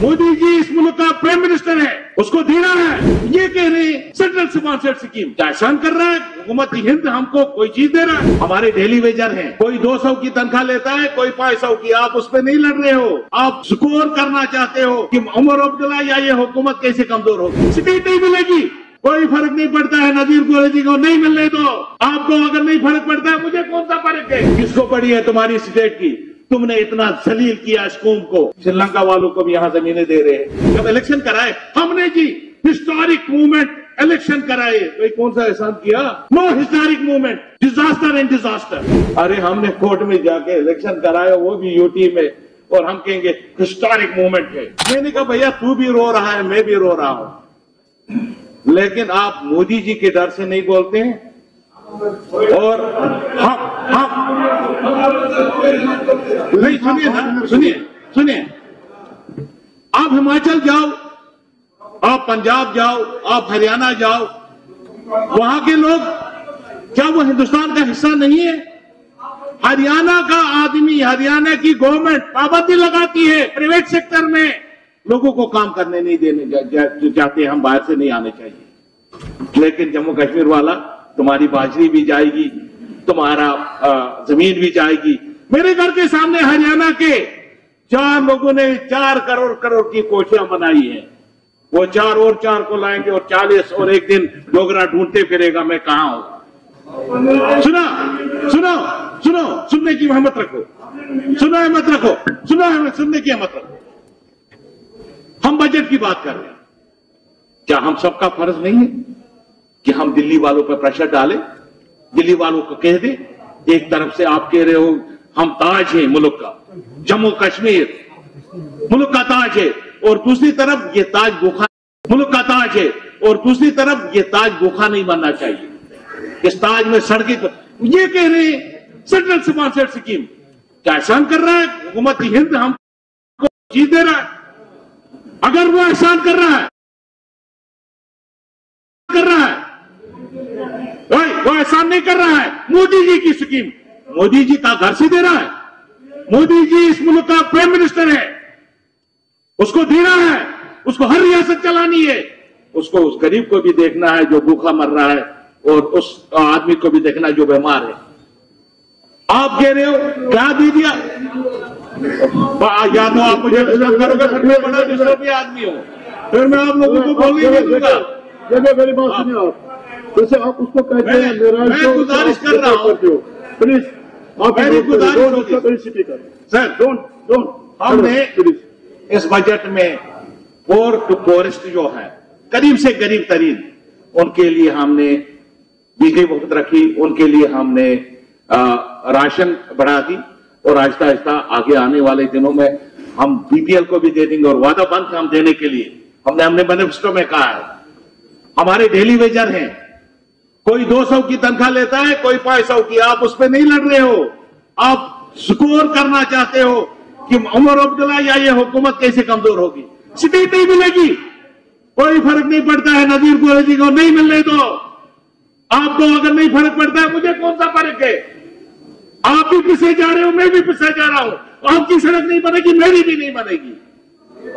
मोदी जी इस मुल्क का प्राइम मिनिस्टर है, उसको देना है। ये कह रहे हैं सेंट्रल स्पॉन्सर्ड स्कीम क्या एहसान कर रहा है? हुकूमत हिंद हमको कोई चीज दे रहा है? हमारे डेली वेजर हैं, कोई 200 की तनख्वाह लेता है, कोई 500 की। आप उस पर नहीं लड़ रहे हो, आप स्कोर करना चाहते हो कि उमर अब्दुल्ला या ये हुकूमत कैसे कमजोर होगी। सीट नहीं मिलेगी, कोई फर्क नहीं पड़ता है। नजीर कुरैशी को नहीं मिलने दो। आपको अगर नहीं फर्क पड़ता है, मुझे कौन सा फर्क है? किसको पड़ी है तुम्हारी स्टेट की? तुमने इतना जलील किया इस कौम को। श्रीलंका वालों को भी यहाँ जमीनें दे रहे हैं। जब इलेक्शन कराए हमने जी, हिस्टोरिक मूवमेंट, इलेक्शन कराए, तो कौन सा एहसान किया? No historic movement, disaster and disaster. अरे हमने कोर्ट में जाके इलेक्शन कराया, वो भी यूटी में, और हम कहेंगे हिस्टोरिक मूवमेंट है। मैंने कहा भैया तू भी रो रहा है, मैं भी रो रहा हूं, लेकिन आप मोदी जी के डर से नहीं बोलते हैं। और नहीं, सुनिए ना, सुनिए, आप हिमाचल जाओ, आप पंजाब जाओ, आप हरियाणा जाओ, वहां के लोग क्या वो हिंदुस्तान का हिस्सा नहीं है? हरियाणा का आदमी, हरियाणा की गवर्नमेंट पाबंदी लगाती है प्राइवेट सेक्टर में, लोगों को काम करने नहीं देने चाहते। हम बाहर से नहीं आने चाहिए, लेकिन जम्मू कश्मीर वाला तुम्हारी बाजरी भी जाएगी, तुम्हारा जमीन भी जाएगी। मेरे घर के सामने हरियाणा के 4 लोगों ने 4 करोड़ की कोशियां बनाई है। वो 4 और 4 को लाएंगे और 40, और एक दिन डोगरा ढूंढते फिरेगा मैं कहां हूं। सुनने की हिम्मत रखो, सुनने की हिम्मत रखो। हम बजट की बात कर रहे हैं, क्या हम सबका फर्ज नहीं है कि हम दिल्ली वालों पर प्रेशर डालें? दिल्ली वालों को कह दें, एक तरफ से आप कह रहे हो हम ताज हैं मुल्क का, जम्मू कश्मीर मुल्क का ताज है, और दूसरी तरफ ये ताज भूखा, मुल्क का ताज है, और दूसरी तरफ ये ताज भूखा नहीं बनना चाहिए। इस ताज में सड़कें, ये कह रहे हैं सेंट्रल स्पॉन्सर्ड स्कीम क्या एहसान कर रहा है? हुकूमत हिंद हमको चीज दे रहा है। अगर वो एहसान कर रहा है वो एहसान नहीं कर रहा है। मोदी जी की स्कीम, मोदी जी का घर से दे रहा है। मोदी जी इस मुल्क का प्राइम मिनिस्टर है, उसको देना है, उसको हर रियासत चलानी है, उसको उस गरीब को भी देखना है जो भूखा मर रहा है, और उस आदमी को भी देखना है जो बीमार है। आप कह रहे हो क्या दे दिया? या तो आप मुझे करोगे फिर मैं बड़ा दूसरा आदमी हूं, फिर मैं आप लोगों को बोलने नहीं दूंगा। मेरी बात सुनिए आप, जैसे आप उसको कहते हैं, मैं गुजारिश कर रहा हूं, प्लीज आप मेरी गुजारिश सर, डोंट हमने इस बजट में पोर टू पोरेस्ट जो है, गरीब से गरीब तरीन, उनके लिए हमने बिजली मुफ्त रखी, उनके लिए हमने राशन बढ़ा दी, और आहिस्ता आहिस्ता आगे आने वाले दिनों में हम बीपीएल को भी दे देंगे। और वादा बंद हम देने के लिए हमने मैनिफेस्टो में कहा है। हमारे डेली वेजर हैं, कोई 200 की तनख्वाह लेता है, कोई 500 की। आप उस पर नहीं लड़ रहे हो, आप स्कोर करना चाहते हो कि उमर अब्दुल्ला या ये हुकूमत कैसे कमजोर होगी। सीट नहीं मिलेगी, कोई फर्क नहीं पड़ता है। नजीर कुरैशी को नहीं मिलने दो। आपको अगर नहीं फर्क पड़ता है, मुझे कौन सा फर्क है? आप भी पिछले जा रहे हो, मैं भी पिछले जा रहा हूं। आपकी सड़क नहीं बनेगी, मेरी भी नहीं बनेगी।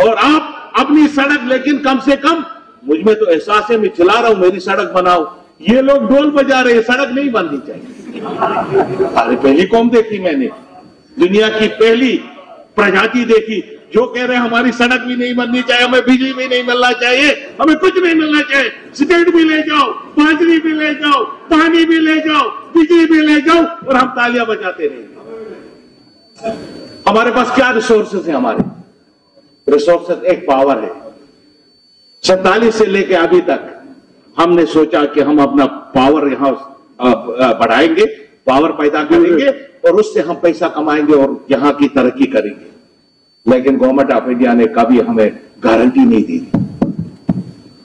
और आप अपनी सड़क, लेकिन कम से कम मुझ में तो एहसास है, मैं चला रहा हूं, मेरी सड़क बनाओ। ये लोग ढोल बजा रहे हैं, सड़क नहीं बननी चाहिए। अरे पहली कौम देखी मैंने, दुनिया की पहली प्रजाति देखी जो कह रहे हैं हमारी सड़क भी नहीं बननी चाहिए, हमें बिजली भी नहीं मिलना चाहिए, हमें कुछ नहीं मिलना चाहिए। स्टेट भी ले जाओ, बाजरी भी ले जाओ, पानी भी ले जाओ, बिजली भी ले जाओ, और हम तालियां बजाते रहेंगे। हमारे पास क्या रिसोर्सेस है? हमारे रिसोर्सेस एक पावर है। 47 से लेकर अभी तक हमने सोचा कि हम अपना पावर यहां बढ़ाएंगे, पावर पैदा करेंगे, और उससे हम पैसा कमाएंगे और यहां की तरक्की करेंगे। लेकिन गवर्नमेंट ऑफ इंडिया ने कभी हमें गारंटी नहीं दी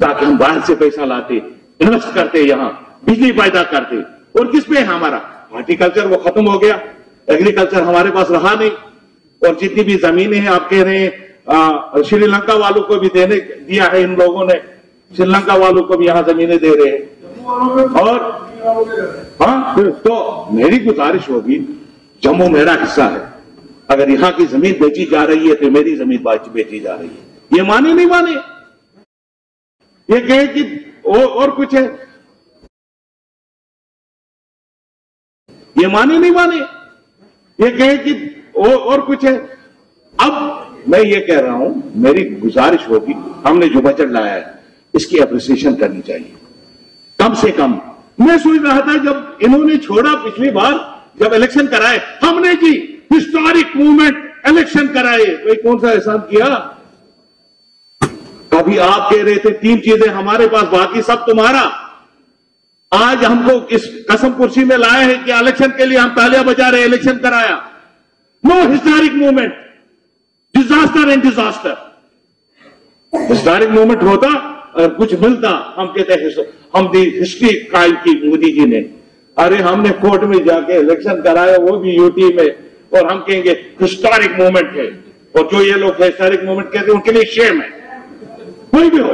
ताकि हम बाहर से पैसा लाते, इन्वेस्ट करते, यहां बिजली पैदा करते। और किस पे है हमारा हॉर्टिकल्चर? वो खत्म हो गया, एग्रीकल्चर हमारे पास रहा नहीं। और जितनी भी जमीनें हैं, आप कह रहे हैं श्रीलंका वालों को भी दिया है इन लोगों ने, श्रीलंका वालों को भी यहां जमीनें दे रहे हैं। और हाँ, तो मेरी गुजारिश होगी, जम्मू मेरा हिस्सा है, अगर यहां की जमीन बेची जा रही है तो मेरी जमीन बेची जा रही है। ये माने नहीं माने, ये कहे कि और कुछ है, ये माने नहीं माने, ये कहे कि और कुछ है। अब मैं ये कह रहा हूं, मेरी गुजारिश होगी, हमने जो बजट लाया है इसकी अप्रिसिएशन करनी चाहिए कम से कम। मैं सोच रहा था जब इन्होंने छोड़ा पिछली बार, जब इलेक्शन कराए, हमने जी हिस्टोरिक मूवमेंट इलेक्शन कराए, तो कौन सा एहसान किया? कभी आप कह रहे थे 3 चीजें हमारे पास, बाकी सब तुम्हारा। आज हमको इस कसम कुर्सी में लाया है कि इलेक्शन के लिए हम तालियां बजा रहे, इलेक्शन कराया। No historic movement, disaster and disaster. Historic movement होता और कुछ मिलता, हम कहते हैं हम दी हिस्ट्री कायम की मोदी जी ने। अरे हमने कोर्ट में जाके इलेक्शन कराया, वो भी यूटी में, और हम कहेंगे हिस्टोरिक मूवमेंट है। और जो ये लोग हिस्टोरिक मूवमेंट कहते हैं उनके लिए शेम है। कोई भी हो,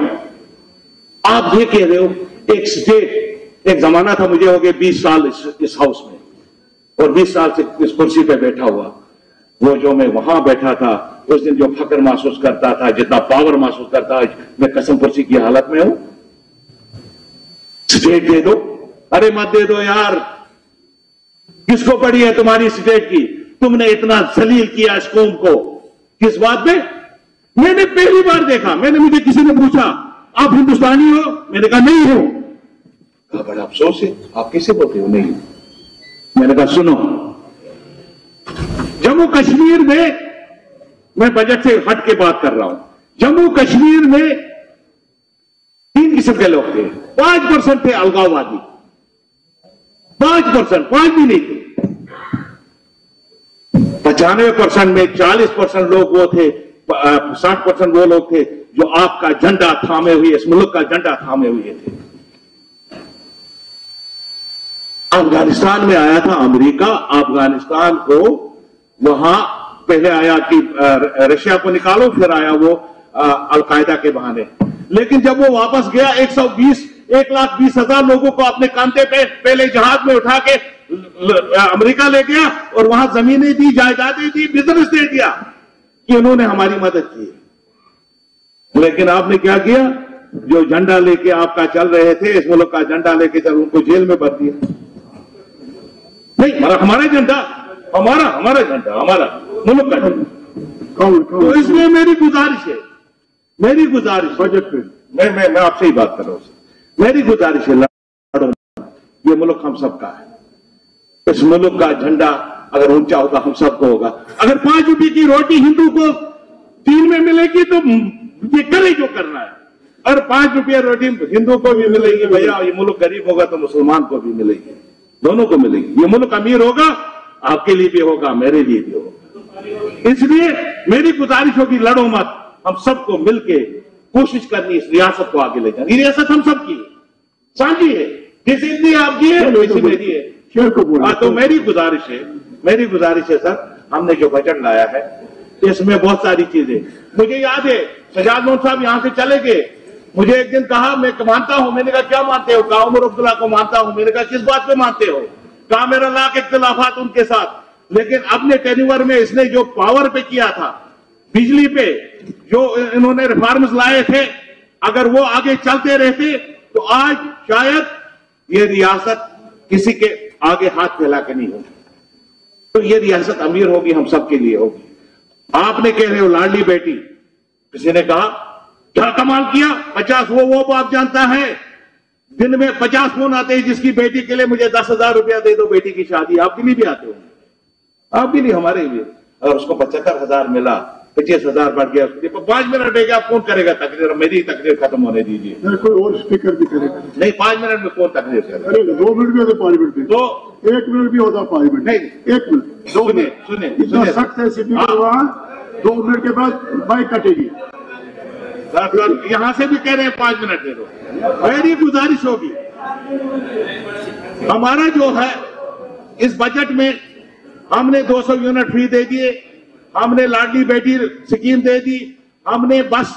आप ये कह रहे हो एक स्टेट, एक जमाना था, मुझे हो गए 20 साल इस हाउस में, और 20 साल से इस कुर्सी पे बैठा हुआ। वो जो मैं वहां बैठा था उस दिन जो फक्र महसूस करता था, जितना पावर महसूस करता, मैं कसम कुर्सी की हालत में हूं। स्टेट दे दो, अरे मत दे दो यार, किसको पड़ी है तुम्हारी स्टेट की? तुमने इतना जलील किया इस कौम को, किस बात पे? मैंने पहली बार देखा, मुझे किसी ने पूछा आप हिंदुस्तानी हो? मैंने कहा नहीं हो। कहा बड़ा अफसोस है, आप कैसे बोलते हो नहीं? मैंने कहा सुनो, जम्मू कश्मीर में, मैं बजट से हट के बात कर रहा हूं, जम्मू कश्मीर में 3 किस्म के लोग थे। 5% थे अलगाववादी, 5%, 5 भी नहीं थे। 95% में 40% लोग वो थे, 60% वो लोग थे जो आपका झंडा थामे हुए, इस मुल्क का झंडा थामे हुए थे। अफगानिस्तान में आया था अमेरिका, अफगानिस्तान को वहां पहले आया कि रशिया को निकालो, फिर आया वो अलकायदा के बहाने। लेकिन जब वो वापस गया 1,20,000 लोगों को अपने कांधे पे पहले जहाज में उठा के अमेरिका ले गया, और वहां जमीनें दी, जायदादें दी, बिजनेस दे दिया कि उन्होंने हमारी मदद की। लेकिन आपने क्या किया? जो झंडा लेके आपका चल रहे थे, इस मुल्क का झंडा लेके चल, उनको जेल में भर दिया। नहीं, हमारा झंडा, हमारा झंडा, हमारा मुल्क का झंडा। तो इसमें मेरी गुजारिश बजट पे, मैं आपसे ही बात कर रहा हूं, मेरी गुजारिश है, लड़ो, ये मुल्क हम सबका है। इस मुल्क का झंडा अगर ऊंचा होगा हम सबको होगा। अगर 5 रुपए की रोटी हिंदू को 3 में मिलेगी तो ये करे जो करना है, और 5 रुपया रोटी हिंदू को भी मिलेगी, भैया ये मुल्क गरीब होगा तो मुसलमान को भी मिलेगी, दोनों को मिलेगी। ये मुल्क अमीर होगा, आपके लिए भी होगा, मेरे लिए भी होगा। इसलिए मेरी गुजारिश होगी, लड़ो मत, हम सबको मिलके कोशिश करनी इस रियासत को आगे ले जाने। ये रियासत हम सबकी है, साझी है, जैसे इंडिया आपकी है वैसी मेरी है। तो मेरी गुजारिश है सर, हमने जो बजट लाया है इसमें बहुत सारी चीजें, मुझे याद है सजाद मोहन साहब यहां से चले गए, मुझे एक दिन कहा मैं मानता हूं, मैंने कहा क्या मानते हो? कहा उमर अब्दुल्ला को मानता हूं। मैंने कहा किस बात पे मानते हो? कहा मेरा लाख इख्तिलाफात उनके साथ, लेकिन अपने टेन्यूअर में इसने जो पावर पे किया था, बिजली पे जो इन्होंने रिफॉर्म्स लाए थे, अगर वो आगे चलते रहते तो आज शायद ये रियासत किसी के आगे हाथ फैला के नहीं होगी। तो ये रियासत अमीर होगी, हम सबके लिए होगी। आपने कह रहे हो लाडली बेटी, किसी ने कहा क्या कमाल किया, 50 वो आप जानता है, दिन में 50 फोन आते हैं जिसकी बेटी के लिए मुझे 10,000 रुपया दे दो, बेटी की शादी। आपके लिए भी आते होंगे, आपके लिए, हमारे लिए। और उसको 75,000 मिला, 25,000 बढ़ गया, 5 मिनट है, आप कौन करेगा तकरीर? मेरी तकरीर खत्म होने दीजिए। कोई और स्पीकर भी करेगा नहीं, 5 मिनट में कौन तकरीर करेगा? अरे 2 मिनट भी होता, 5 मिनट भी, तो 1 मिनट भी होता, 5 मिनट नहीं, 1 मिनट, 2 मिनट। इतना सख्त है स्पीकर वहां, 2 मिनट के बाद बाइक कटेगी। यहां से भी कह रहे हैं 5 मिनट दे दो। मेरी गुजारिश होगी, हमारा जो है इस बजट में हमने 200 यूनिट फ्री दे दिए, हमने लाडली बेटी स्कीम दे दी, हमने बस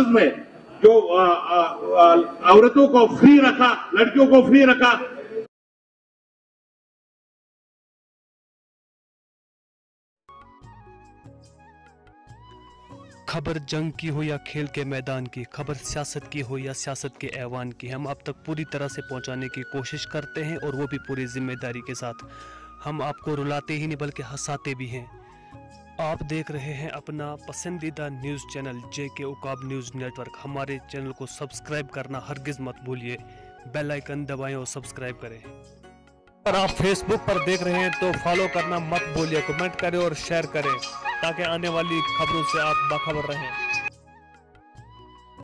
में जो औरतों को फ्री रखा, लड़कियों को फ्री रखा। खबर जंग की हो या खेल के मैदान की, खबर सियासत की हो या सियासत के ऐवान की, हम आप तक पूरी तरह से पहुंचाने की कोशिश करते हैं और वो भी पूरी जिम्मेदारी के साथ। हम आपको रुलाते ही नहीं बल्कि हंसाते भी हैं। आप देख रहे हैं अपना पसंदीदा news channel JK Ukab news network. हमारे चैनल को सब्सक्राइब करना हरगिज़ मत भूलिए, बेल आइकन दबाएं और सब्सक्राइब करें। अगर आप फेसबुक पर देख रहे हैं तो फॉलो करना मत भूलिए, कमेंट करें और शेयर करें ताकि आने वाली खबरों से आप बाखबर रहें।